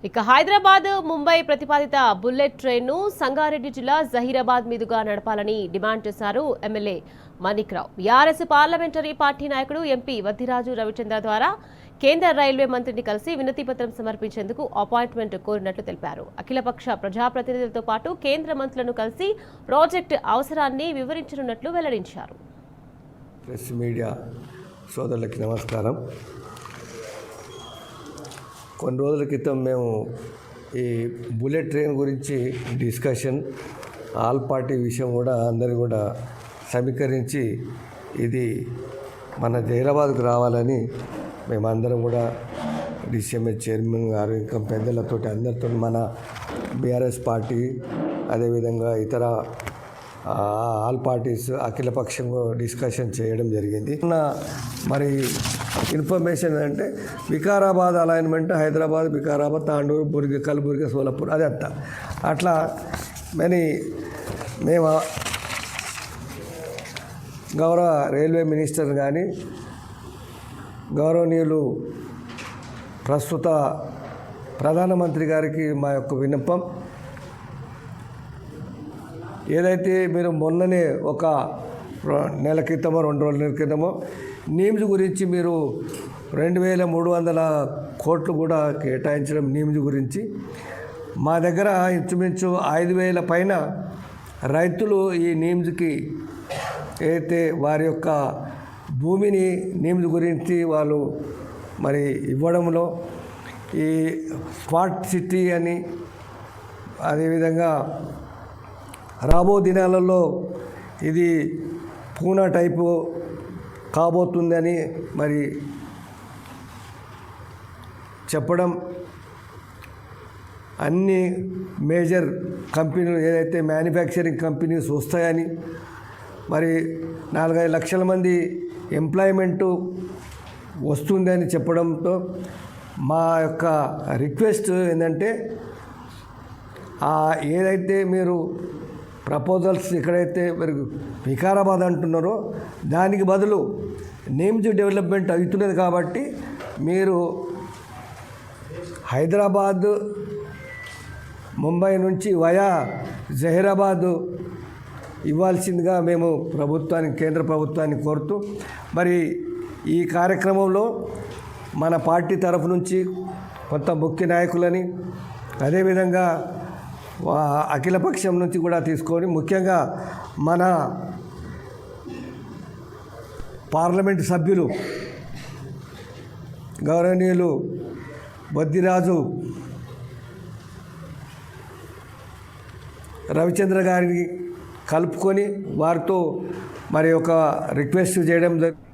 ఇక హైదరాబాద్ ముంబై ప్రతిపాదిత bullet train ను సంగారెడ్డి జిల్లా జహీరాబాద్ మీదుగా నడపాలని డిమాండ్ చేశారు MLA Manikrao. BRS parliamentary party నాయకుడు ఎంపీ వద్దిరాజు రవిచంద్ర ద్వారా కేంద్ర రైల్వే మంత్రిని కలిసి వినతిపత్రం సమర్పించేందుకు అపాయింట్మెంట్ కోరినట్లు తెలిపారు. అఖిలపక్ష ప్రజాప్రతినిధులతో పాటు కేంద్ర మంత్రులను కలిసి ప్రాజెక్టు అవసరాన్ని వివరించనున్నట్లు వెల్లడించారు. ప్రెస్ మీడియా సోదరులకి నమస్కారం. కొన్ని రోజుల క్రితం మేము ఈ బుల్లెట్ ట్రైన్ గురించి డిస్కషన్ ఆల్ పార్టీ విషయం కూడా అందరూ కూడా సమీకరించి ఇది మన జహీరాబాద్కు రావాలని మేమందరం కూడా డిసిఎంఎస్ చైర్మన్ గారు ఇంకా పెద్దలతో అందరితో మన బీఆర్ఎస్ పార్టీ అదేవిధంగా ఇతర ఆల్ పార్టీస్ అఖిలపక్షంగా డిస్కషన్ చేయడం జరిగింది. మరి ఇన్ఫర్మేషన్ అంటే వికారాబాద్ అలైన్మెంట్ హైదరాబాద్, వికారాబాద్, తాండూరు, కలబుర్గి, సోలాపూర్ అదంతా అట్లా మేము గౌరవ రైల్వే మినిస్టర్ కానీ గౌరవనీయులు ప్రస్తుత ప్రధానమంత్రి గారికి మా యొక్క విన్నపం, ఏదైతే మీరు మొన్ననే ఒక నెల క్రితమో 2 రోజుల క్రితమో నీమ్స్ గురించి మీరు 2300 కోట్లు కూడా కేటాయించడం నీమ్స్ గురించి మా దగ్గర ఇంచుమించు 5000 పైన రైతులు ఈ నీమ్స్కి అయితే వారి యొక్క భూమిని నీమ్స్ గురించి వాళ్ళు మరి ఇవ్వడంలో ఈ స్మార్ట్ సిటీ అని అదేవిధంగా రాబో దినాలలో ఇది పూనా టైపు కాబోతుందని మరి చెప్పడం, అన్ని మేజర్ కంపెనీలు ఏదైతే మ్యానుఫ్యాక్చరింగ్ కంపెనీస్ వస్తాయని మరి 4-5 లక్షల మంది ఎంప్లాయ్మెంటు వస్తుందని చెప్పడంతో మా యొక్క రిక్వెస్ట్ ఏంటంటే ఏదైతే మీరు ప్రపోజల్స్ ఎక్కడైతే మీరు వికారాబాద్ అంటున్నారో దానికి బదులు నేమ్స్ డెవలప్మెంట్ అవుతున్నది కాబట్టి మీరు హైదరాబాద్ ముంబై నుంచి వయా జహీరాబాద్ ఇవ్వాల్సిందిగా మేము కేంద్ర ప్రభుత్వాన్ని కోరుతూ మరి ఈ కార్యక్రమంలో మన పార్టీ తరఫు నుంచి కొంత ముఖ్య నాయకులని అదేవిధంగా అఖిలపక్షం నుంచి కూడా తీసుకొని ముఖ్యంగా మన పార్లమెంటు సభ్యులు గౌరవనీయులు వద్దిరాజు రవిచంద్ర గారిని కలుపుకొని వారితో మరి ఒక రిక్వెస్ట్ చేయడం జరిగింది.